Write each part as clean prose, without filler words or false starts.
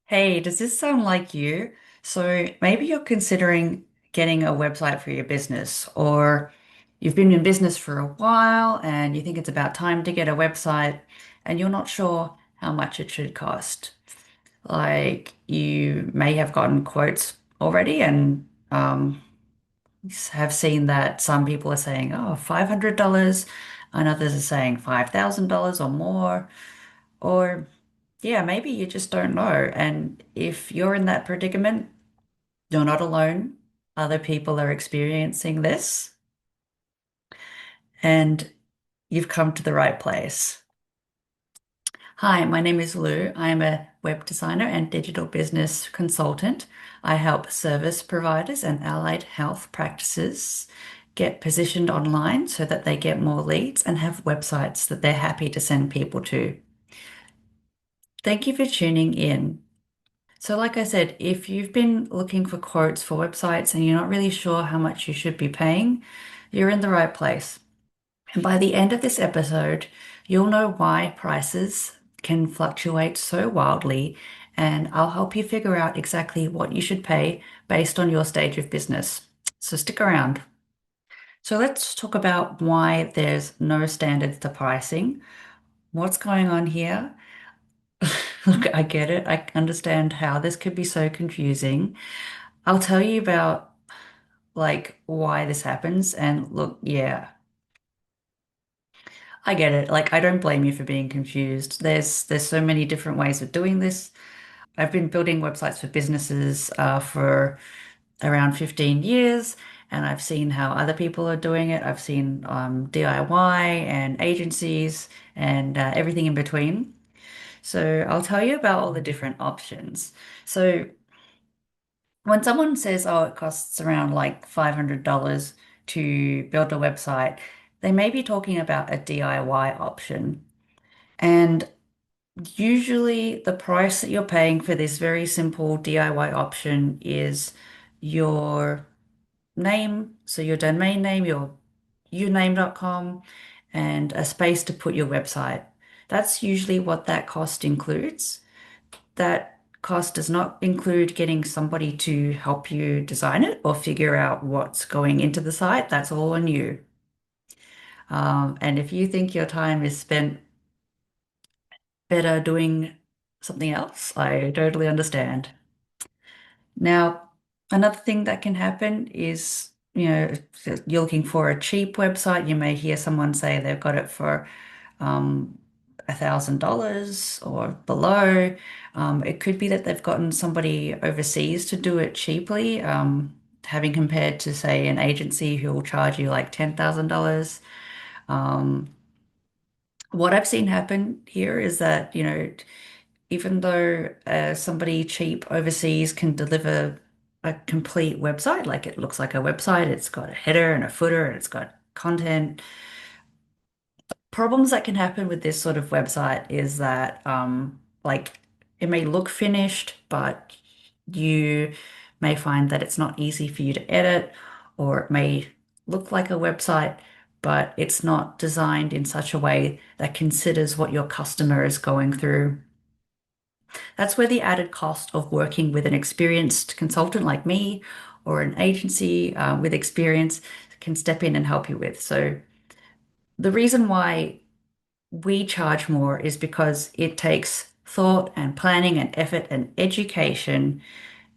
Hey, does this sound like you? So maybe you're considering getting a website for your business, or you've been in business for a while and you think it's about time to get a website and you're not sure how much it should cost. Like you may have gotten quotes already and have seen that some people are saying, oh, $500, and others are saying $5,000 or more. Or yeah, maybe you just don't know. And if you're in that predicament, you're not alone. Other people are experiencing this, and you've come to the right place. Hi, my name is Lou. I am a web designer and digital business consultant. I help service providers and allied health practices get positioned online so that they get more leads and have websites that they're happy to send people to. Thank you for tuning in. So, like I said, if you've been looking for quotes for websites and you're not really sure how much you should be paying, you're in the right place. And by the end of this episode, you'll know why prices can fluctuate so wildly, and I'll help you figure out exactly what you should pay based on your stage of business. So, stick around. So, let's talk about why there's no standards to pricing. What's going on here? Look, I get it. I understand how this could be so confusing. I'll tell you about like why this happens. And look, yeah, I get it. Like I don't blame you for being confused. There's so many different ways of doing this. I've been building websites for businesses for around 15 years, and I've seen how other people are doing it. I've seen DIY and agencies and everything in between. So I'll tell you about all the different options. So when someone says, oh, it costs around like $500 to build a website, they may be talking about a DIY option. And usually the price that you're paying for this very simple DIY option is your name, so your domain name, your uname.com, and a space to put your website. That's usually what that cost includes. That cost does not include getting somebody to help you design it or figure out what's going into the site. That's all on you. And if you think your time is spent better doing something else, I totally understand. Now, another thing that can happen is, if you're looking for a cheap website. You may hear someone say they've got it for um, $1,000 or below. It could be that they've gotten somebody overseas to do it cheaply, having compared to, say, an agency who will charge you like $10,000. Um, what I've seen happen here is that, even though somebody cheap overseas can deliver a complete website, like it looks like a website, it's got a header and a footer and it's got content. Problems that can happen with this sort of website is that, like, it may look finished, but you may find that it's not easy for you to edit, or it may look like a website, but it's not designed in such a way that considers what your customer is going through. That's where the added cost of working with an experienced consultant like me or an agency with experience can step in and help you with. So, the reason why we charge more is because it takes thought and planning and effort and education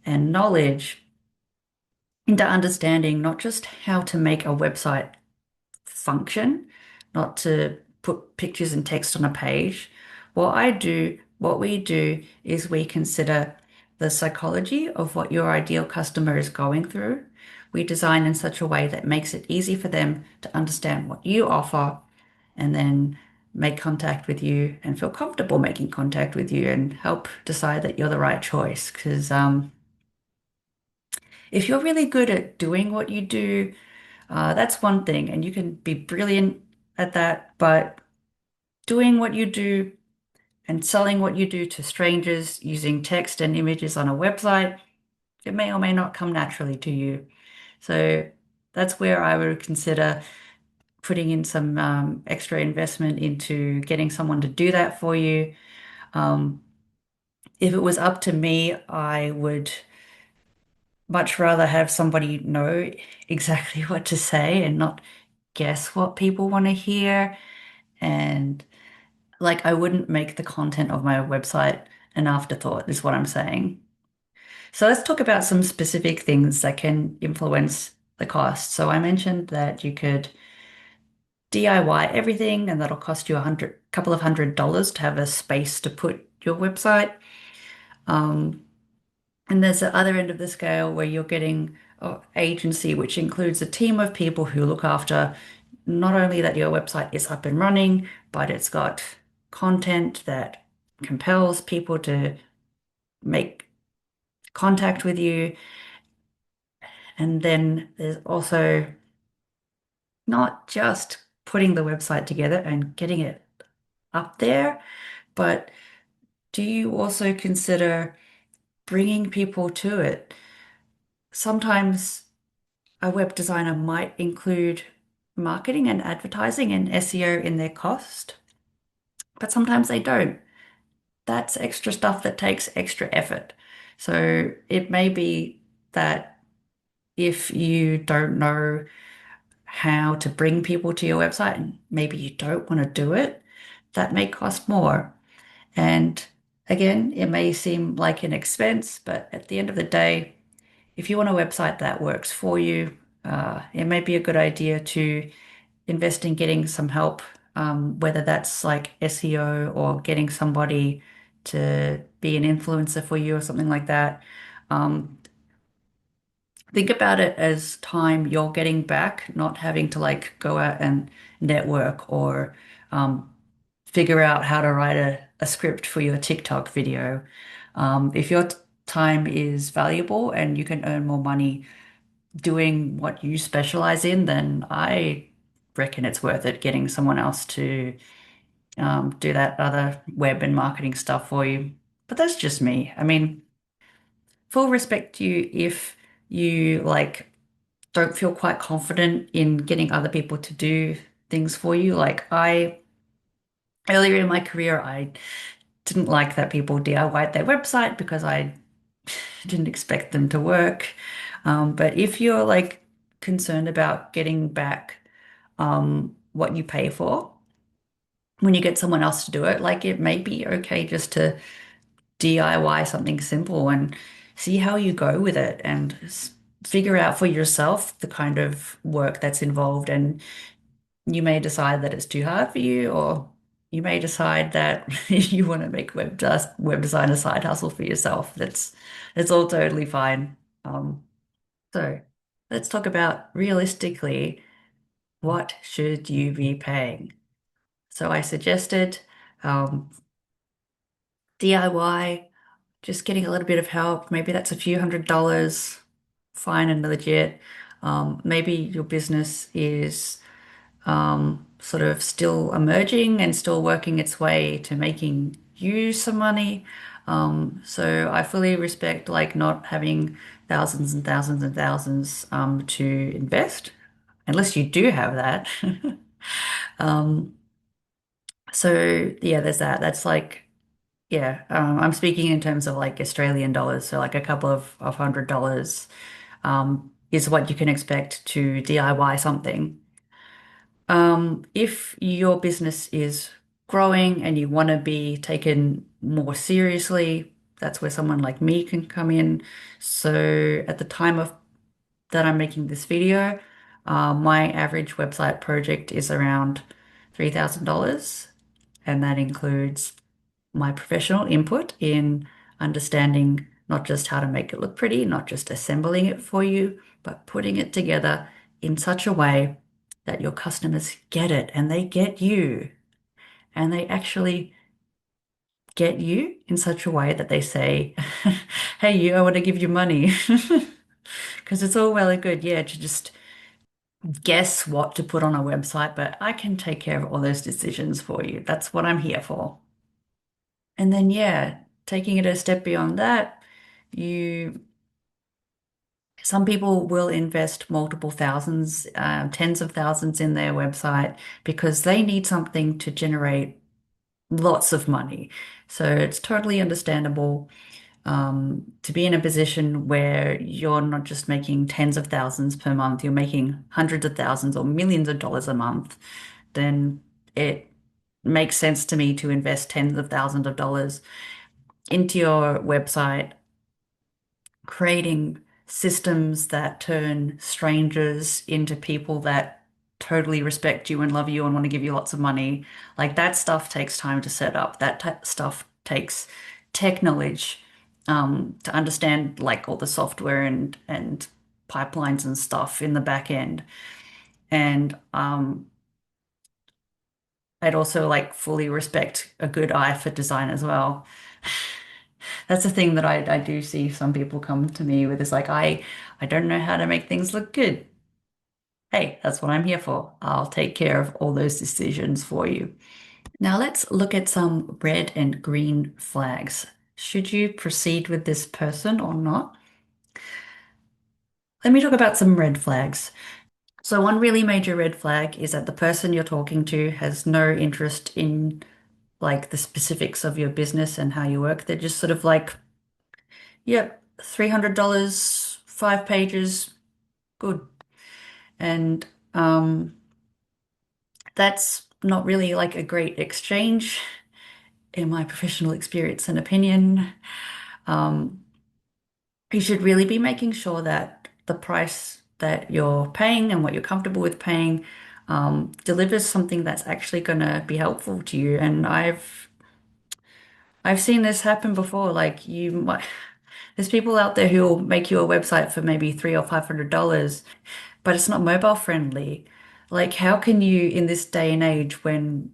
and knowledge into understanding not just how to make a website function, not to put pictures and text on a page. What we do is we consider the psychology of what your ideal customer is going through. We design in such a way that makes it easy for them to understand what you offer and then make contact with you and feel comfortable making contact with you and help decide that you're the right choice. Because if you're really good at doing what you do, that's one thing, and you can be brilliant at that. But doing what you do and selling what you do to strangers using text and images on a website, it may or may not come naturally to you. So that's where I would consider putting in some extra investment into getting someone to do that for you. Um, If it was up to me, I would much rather have somebody know exactly what to say and not guess what people want to hear. And like, I wouldn't make the content of my website an afterthought, is what I'm saying. So let's talk about some specific things that can influence the cost. So I mentioned that you could DIY everything, and that'll cost you couple of $100 to have a space to put your website. Um, and there's the other end of the scale where you're getting an agency, which includes a team of people who look after not only that your website is up and running, but it's got content that compels people to make contact with you. And then there's also not just putting the website together and getting it up there, but do you also consider bringing people to it? Sometimes a web designer might include marketing and advertising and SEO in their cost, but sometimes they don't. That's extra stuff that takes extra effort. So it may be that if you don't know how to bring people to your website and maybe you don't want to do it, that may cost more. And again, it may seem like an expense, but at the end of the day, if you want a website that works for you, it may be a good idea to invest in getting some help, whether that's like SEO or getting somebody to be an influencer for you or something like that. Um, think about it as time you're getting back, not having to like go out and network or figure out how to write a script for your TikTok video. If your time is valuable and you can earn more money doing what you specialize in, then I reckon it's worth it getting someone else to do that other web and marketing stuff for you. But that's just me. I mean, full respect to you if you like don't feel quite confident in getting other people to do things for you. Like earlier in my career, I didn't like that people DIY'd their website because I didn't expect them to work. But if you're like concerned about getting back what you pay for when you get someone else to do it, like it may be okay just to DIY something simple and see how you go with it and figure out for yourself the kind of work that's involved. And you may decide that it's too hard for you, or you may decide that you want to make web design a side hustle for yourself. That's all totally fine. Um, so let's talk about realistically, what should you be paying? So I suggested um, DIY, just getting a little bit of help. Maybe that's a few $100s, fine and legit. Maybe your business is sort of still emerging and still working its way to making you some money. So I fully respect like not having thousands and thousands and thousands to invest, unless you do have that. Um, so yeah, there's that. That's like, yeah, I'm speaking in terms of like Australian dollars. So like a couple of $100 is what you can expect to DIY something. If your business is growing and you want to be taken more seriously, that's where someone like me can come in. So at the time of that I'm making this video, my average website project is around $3,000, and that includes my professional input in understanding not just how to make it look pretty, not just assembling it for you, but putting it together in such a way that your customers get it and they get you. And they actually get you in such a way that they say, hey, you, I want to give you money. Because it's all well and good, yeah, to just guess what to put on a website, but I can take care of all those decisions for you. That's what I'm here for. And then, yeah, taking it a step beyond that, you some people will invest multiple thousands, tens of thousands in their website because they need something to generate lots of money. So it's totally understandable to be in a position where you're not just making tens of thousands per month, you're making hundreds of thousands or millions of dollars a month, then it makes sense to me to invest tens of thousands of dollars into your website, creating systems that turn strangers into people that totally respect you and love you and want to give you lots of money. Like that stuff takes time to set up. That stuff takes tech knowledge, to understand like all the software and pipelines and stuff in the back end. And I'd also like fully respect a good eye for design as well. That's a thing that I do see some people come to me with is like, I don't know how to make things look good. Hey, that's what I'm here for. I'll take care of all those decisions for you. Now let's look at some red and green flags. Should you proceed with this person or not? Let me talk about some red flags. So one really major red flag is that the person you're talking to has no interest in like the specifics of your business and how you work. They're just sort of like, yep, $300, 5 pages, good. And that's not really like a great exchange in my professional experience and opinion. Um, you should really be making sure that the price that you're paying and what you're comfortable with paying delivers something that's actually going to be helpful to you. And I've seen this happen before. Like you might, there's people out there who will make you a website for maybe $300 or $500, but it's not mobile friendly. Like, how can you, in this day and age, when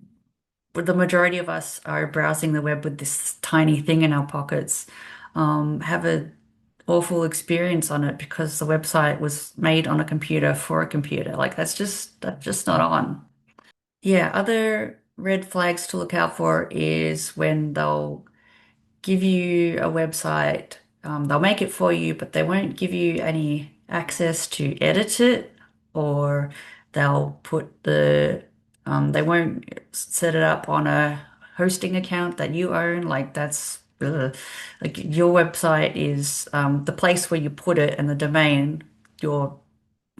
the majority of us are browsing the web with this tiny thing in our pockets, have a awful experience on it because the website was made on a computer for a computer? Like, that's just not on. Yeah, other red flags to look out for is when they'll give you a website. They'll make it for you, but they won't give you any access to edit it, or they'll put they won't set it up on a hosting account that you own. Like that's, like your website is the place where you put it and the domain, your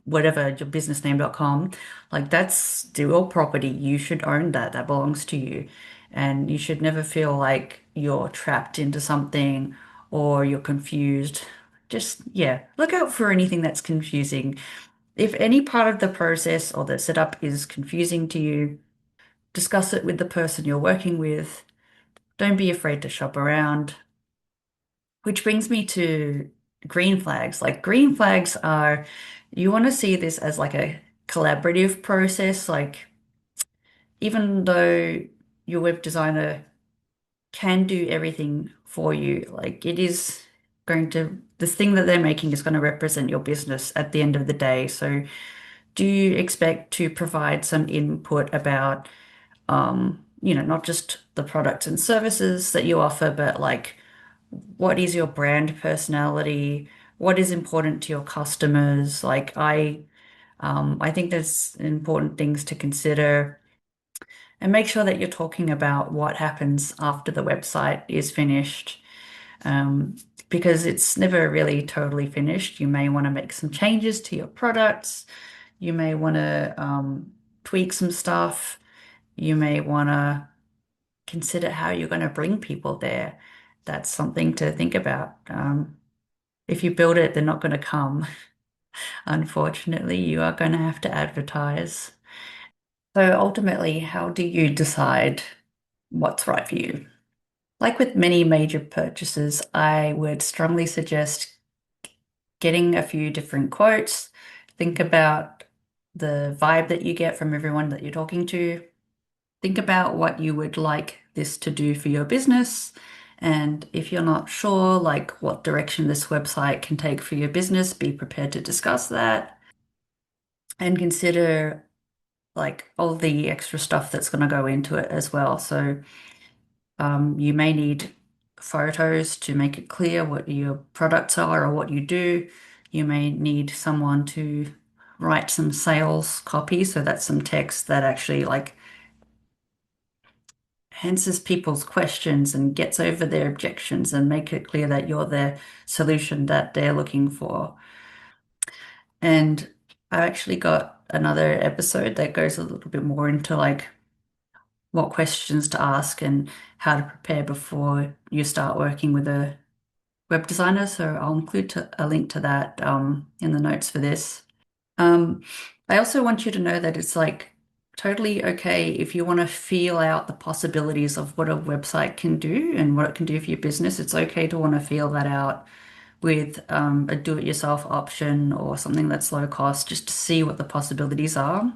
whatever, your businessname.com, like that's your property. You should own that. That belongs to you. And you should never feel like you're trapped into something or you're confused. Just, yeah, look out for anything that's confusing. If any part of the process or the setup is confusing to you, discuss it with the person you're working with. Don't be afraid to shop around. Which brings me to green flags. Like green flags are, you want to see this as like a collaborative process. Like even though your web designer can do everything for you, like it is going to, the thing that they're making is going to represent your business at the end of the day. So do you expect to provide some input about, not just the products and services that you offer, but like what is your brand personality? What is important to your customers? Like I think there's important things to consider and make sure that you're talking about what happens after the website is finished. Because it's never really totally finished. You may want to make some changes to your products. You may want to tweak some stuff. You may want to consider how you're going to bring people there. That's something to think about. If you build it, they're not going to come. Unfortunately, you are going to have to advertise. So ultimately, how do you decide what's right for you? Like with many major purchases, I would strongly suggest getting a few different quotes. Think about the vibe that you get from everyone that you're talking to. Think about what you would like this to do for your business. And if you're not sure, like what direction this website can take for your business, be prepared to discuss that and consider like all the extra stuff that's going to go into it as well. So you may need photos to make it clear what your products are or what you do. You may need someone to write some sales copy. So that's some text that actually like answers people's questions and gets over their objections and make it clear that you're the solution that they're looking for. And I actually got another episode that goes a little bit more into like what questions to ask and how to prepare before you start working with a web designer. So I'll include a link to that in the notes for this. Um, I also want you to know that it's like totally okay if you want to feel out the possibilities of what a website can do and what it can do for your business. It's okay to want to feel that out with a do-it-yourself option or something that's low cost just to see what the possibilities are.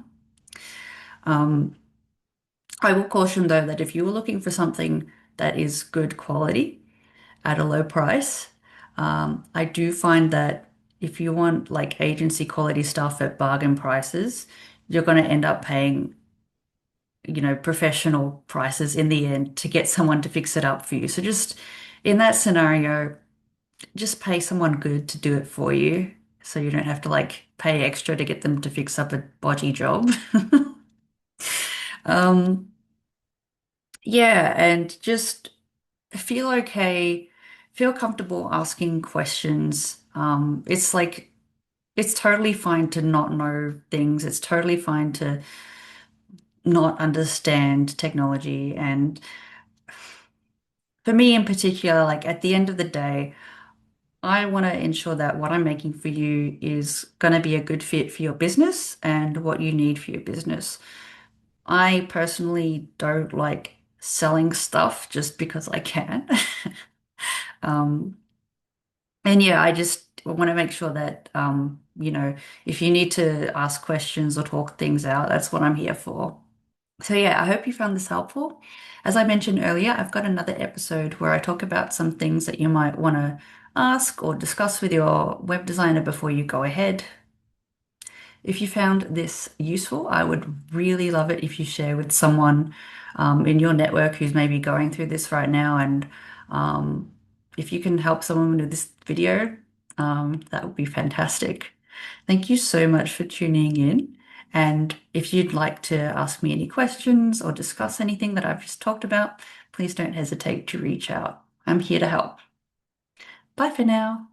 Um, I will caution though that if you were looking for something that is good quality at a low price, I do find that if you want like agency quality stuff at bargain prices, you're going to end up paying, professional prices in the end to get someone to fix it up for you. So just in that scenario, just pay someone good to do it for you so you don't have to like pay extra to get them to fix up a bodgy job. Um, yeah, and just feel okay, feel comfortable asking questions. It's like it's totally fine to not know things. It's totally fine to not understand technology. And for me in particular, like at the end of the day, I want to ensure that what I'm making for you is going to be a good fit for your business and what you need for your business. I personally don't like selling stuff just because I can. Um, and yeah, I just want to make sure that, if you need to ask questions or talk things out, that's what I'm here for. So yeah, I hope you found this helpful. As I mentioned earlier, I've got another episode where I talk about some things that you might want to ask or discuss with your web designer before you go ahead. If you found this useful, I would really love it if you share with someone in your network who's maybe going through this right now. And if you can help someone with this video, that would be fantastic. Thank you so much for tuning in. And if you'd like to ask me any questions or discuss anything that I've just talked about, please don't hesitate to reach out. I'm here to help. Bye for now.